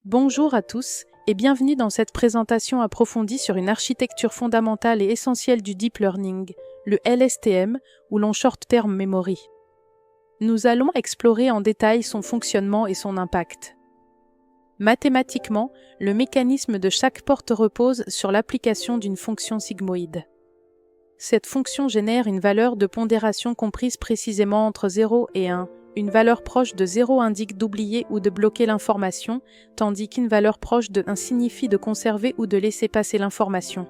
Bonjour à tous et bienvenue dans cette présentation approfondie sur une architecture fondamentale et essentielle du Deep Learning, le LSTM, ou long Short Term Memory. Nous allons explorer en détail son fonctionnement et son impact. Mathématiquement, le mécanisme de chaque porte repose sur l'application d'une fonction sigmoïde. Cette fonction génère une valeur de pondération comprise précisément entre 0 et 1. Une valeur proche de 0 indique d'oublier ou de bloquer l'information, tandis qu'une valeur proche de 1 signifie de conserver ou de laisser passer l'information.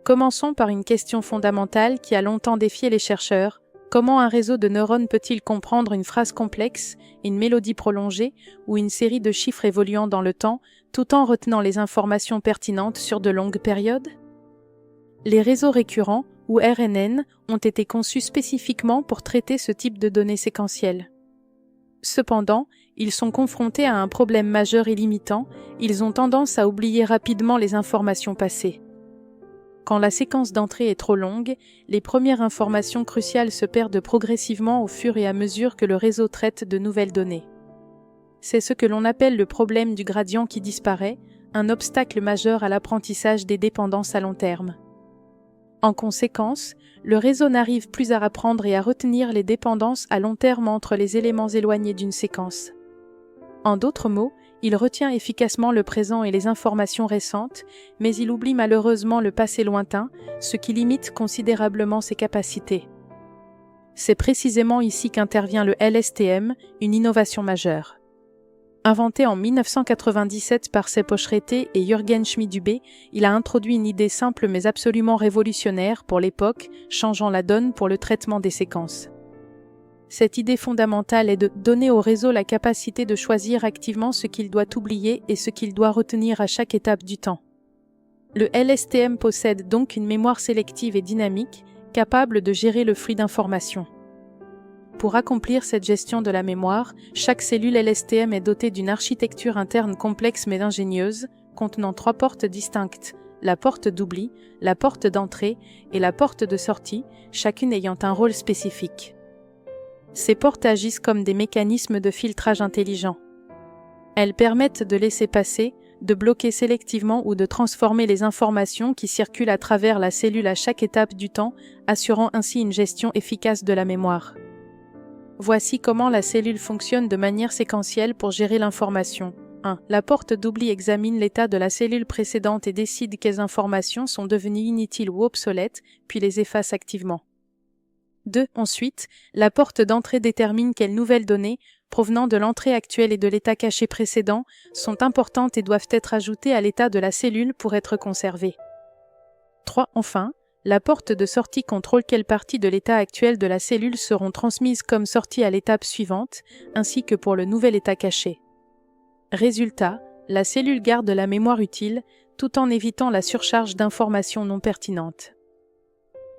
Commençons par une question fondamentale qui a longtemps défié les chercheurs. Comment un réseau de neurones peut-il comprendre une phrase complexe, une mélodie prolongée ou une série de chiffres évoluant dans le temps, tout en retenant les informations pertinentes sur de longues périodes ? Les réseaux récurrents, ou RNN, ont été conçus spécifiquement pour traiter ce type de données séquentielles. Cependant, ils sont confrontés à un problème majeur et limitant, ils ont tendance à oublier rapidement les informations passées. Quand la séquence d'entrée est trop longue, les premières informations cruciales se perdent progressivement au fur et à mesure que le réseau traite de nouvelles données. C'est ce que l'on appelle le problème du gradient qui disparaît, un obstacle majeur à l'apprentissage des dépendances à long terme. En conséquence, le réseau n'arrive plus à apprendre et à retenir les dépendances à long terme entre les éléments éloignés d'une séquence. En d'autres mots, il retient efficacement le présent et les informations récentes, mais il oublie malheureusement le passé lointain, ce qui limite considérablement ses capacités. C'est précisément ici qu'intervient le LSTM, une innovation majeure. Inventé en 1997 par Seppo Schrete et Jürgen Schmid-Hubé, il a introduit une idée simple mais absolument révolutionnaire pour l'époque, changeant la donne pour le traitement des séquences. Cette idée fondamentale est de donner au réseau la capacité de choisir activement ce qu'il doit oublier et ce qu'il doit retenir à chaque étape du temps. Le LSTM possède donc une mémoire sélective et dynamique, capable de gérer le flux d'informations. Pour accomplir cette gestion de la mémoire, chaque cellule LSTM est dotée d'une architecture interne complexe mais ingénieuse, contenant 3 portes distinctes, la porte d'oubli, la porte d'entrée et la porte de sortie, chacune ayant un rôle spécifique. Ces portes agissent comme des mécanismes de filtrage intelligents. Elles permettent de laisser passer, de bloquer sélectivement ou de transformer les informations qui circulent à travers la cellule à chaque étape du temps, assurant ainsi une gestion efficace de la mémoire. Voici comment la cellule fonctionne de manière séquentielle pour gérer l'information. 1. La porte d'oubli examine l'état de la cellule précédente et décide quelles informations sont devenues inutiles ou obsolètes, puis les efface activement. 2. Ensuite, la porte d'entrée détermine quelles nouvelles données, provenant de l'entrée actuelle et de l'état caché précédent, sont importantes et doivent être ajoutées à l'état de la cellule pour être conservées. 3. Enfin, la porte de sortie contrôle quelles parties de l'état actuel de la cellule seront transmises comme sortie à l'étape suivante, ainsi que pour le nouvel état caché. Résultat, la cellule garde la mémoire utile, tout en évitant la surcharge d'informations non pertinentes.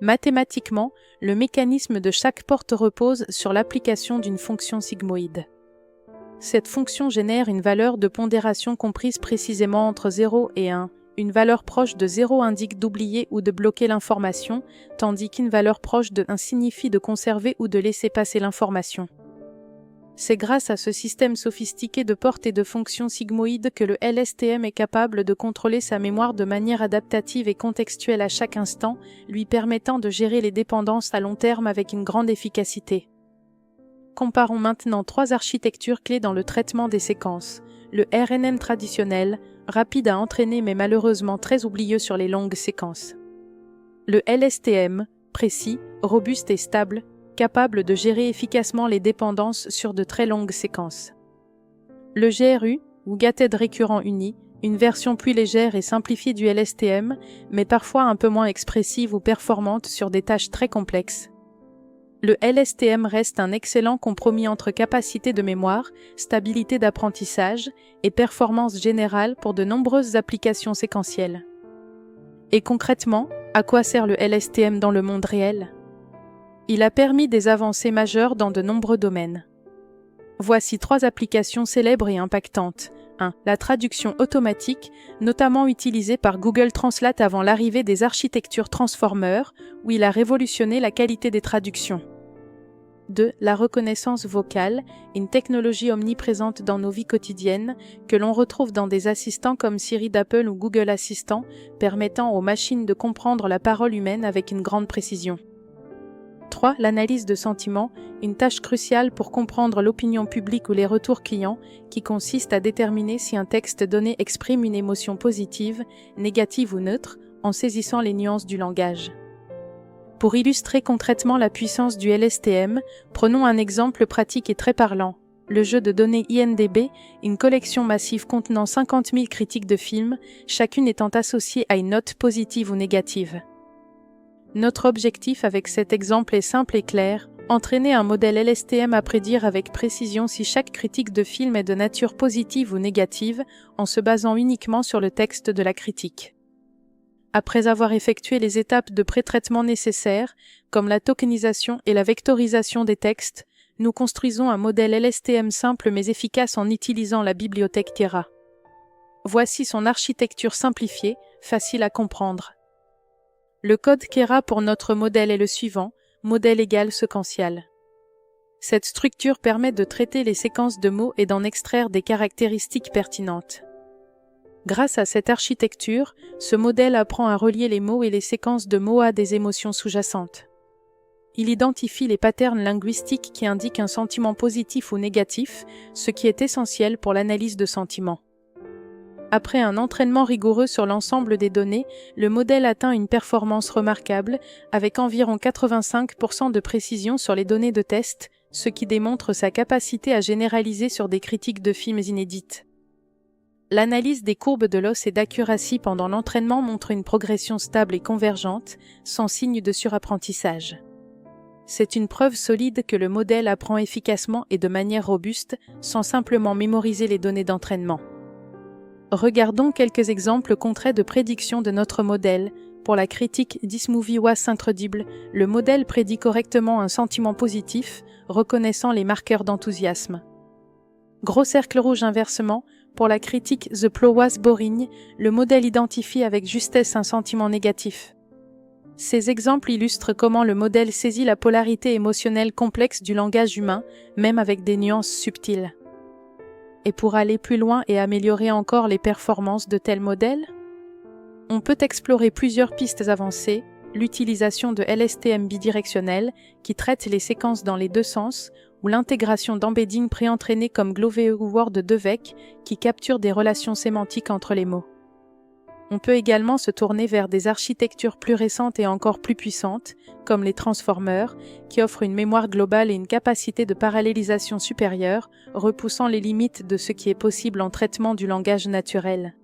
Mathématiquement, le mécanisme de chaque porte repose sur l'application d'une fonction sigmoïde. Cette fonction génère une valeur de pondération comprise précisément entre 0 et 1. Une valeur proche de 0 indique d'oublier ou de bloquer l'information, tandis qu'une valeur proche de 1 signifie de conserver ou de laisser passer l'information. C'est grâce à ce système sophistiqué de portes et de fonctions sigmoïdes que le LSTM est capable de contrôler sa mémoire de manière adaptative et contextuelle à chaque instant, lui permettant de gérer les dépendances à long terme avec une grande efficacité. Comparons maintenant 3 architectures clés dans le traitement des séquences. Le RNN traditionnel, rapide à entraîner mais malheureusement très oublieux sur les longues séquences. Le LSTM, précis, robuste et stable, capable de gérer efficacement les dépendances sur de très longues séquences. Le GRU, ou Gated Récurrent Uni, une version plus légère et simplifiée du LSTM, mais parfois un peu moins expressive ou performante sur des tâches très complexes. Le LSTM reste un excellent compromis entre capacité de mémoire, stabilité d'apprentissage et performance générale pour de nombreuses applications séquentielles. Et concrètement, à quoi sert le LSTM dans le monde réel ? Il a permis des avancées majeures dans de nombreux domaines. Voici 3 applications célèbres et impactantes. 1. La traduction automatique, notamment utilisée par Google Translate avant l'arrivée des architectures Transformer, où il a révolutionné la qualité des traductions. 2. La reconnaissance vocale, une technologie omniprésente dans nos vies quotidiennes, que l'on retrouve dans des assistants comme Siri d'Apple ou Google Assistant, permettant aux machines de comprendre la parole humaine avec une grande précision. 3. L'analyse de sentiments, une tâche cruciale pour comprendre l'opinion publique ou les retours clients, qui consiste à déterminer si un texte donné exprime une émotion positive, négative ou neutre, en saisissant les nuances du langage. Pour illustrer concrètement la puissance du LSTM, prenons un exemple pratique et très parlant. Le jeu de données IMDb, une collection massive contenant 50 000 critiques de films, chacune étant associée à une note positive ou négative. Notre objectif avec cet exemple est simple et clair, entraîner un modèle LSTM à prédire avec précision si chaque critique de film est de nature positive ou négative, en se basant uniquement sur le texte de la critique. Après avoir effectué les étapes de pré-traitement nécessaires, comme la tokenisation et la vectorisation des textes, nous construisons un modèle LSTM simple mais efficace en utilisant la bibliothèque Keras. Voici son architecture simplifiée, facile à comprendre. Le code Keras pour notre modèle est le suivant, modèle égal séquential. Cette structure permet de traiter les séquences de mots et d'en extraire des caractéristiques pertinentes. Grâce à cette architecture, ce modèle apprend à relier les mots et les séquences de mots à des émotions sous-jacentes. Il identifie les patterns linguistiques qui indiquent un sentiment positif ou négatif, ce qui est essentiel pour l'analyse de sentiments. Après un entraînement rigoureux sur l'ensemble des données, le modèle atteint une performance remarquable, avec environ 85% de précision sur les données de test, ce qui démontre sa capacité à généraliser sur des critiques de films inédites. L'analyse des courbes de l'os et d'accuracy pendant l'entraînement montre une progression stable et convergente, sans signe de surapprentissage. C'est une preuve solide que le modèle apprend efficacement et de manière robuste, sans simplement mémoriser les données d'entraînement. Regardons quelques exemples concrets de prédiction de notre modèle. Pour la critique This Movie Was Incredible, le modèle prédit correctement un sentiment positif, reconnaissant les marqueurs d'enthousiasme. Gros cercle rouge inversement, pour la critique The Plot Was Boring, le modèle identifie avec justesse un sentiment négatif. Ces exemples illustrent comment le modèle saisit la polarité émotionnelle complexe du langage humain, même avec des nuances subtiles. Et pour aller plus loin et améliorer encore les performances de tels modèles, on peut explorer plusieurs pistes avancées, l'utilisation de LSTM bidirectionnel qui traite les séquences dans les deux sens, ou l'intégration d'embeddings préentraînés comme Glove ou Word2Vec qui capturent des relations sémantiques entre les mots. On peut également se tourner vers des architectures plus récentes et encore plus puissantes, comme les transformers, qui offrent une mémoire globale et une capacité de parallélisation supérieure, repoussant les limites de ce qui est possible en traitement du langage naturel.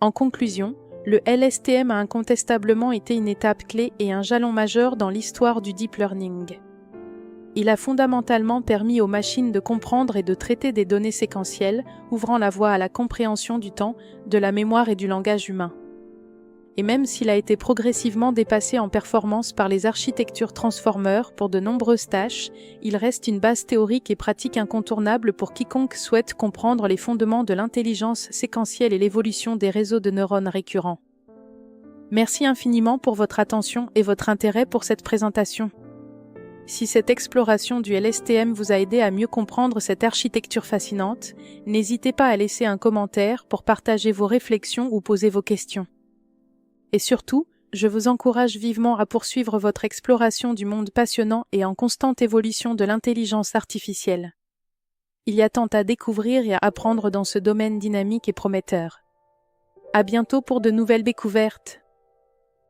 En conclusion, le LSTM a incontestablement été une étape clé et un jalon majeur dans l'histoire du deep learning. Il a fondamentalement permis aux machines de comprendre et de traiter des données séquentielles, ouvrant la voie à la compréhension du temps, de la mémoire et du langage humain. Et même s'il a été progressivement dépassé en performance par les architectures transformers pour de nombreuses tâches, il reste une base théorique et pratique incontournable pour quiconque souhaite comprendre les fondements de l'intelligence séquentielle et l'évolution des réseaux de neurones récurrents. Merci infiniment pour votre attention et votre intérêt pour cette présentation. Si cette exploration du LSTM vous a aidé à mieux comprendre cette architecture fascinante, n'hésitez pas à laisser un commentaire pour partager vos réflexions ou poser vos questions. Et surtout, je vous encourage vivement à poursuivre votre exploration du monde passionnant et en constante évolution de l'intelligence artificielle. Il y a tant à découvrir et à apprendre dans ce domaine dynamique et prometteur. À bientôt pour de nouvelles découvertes.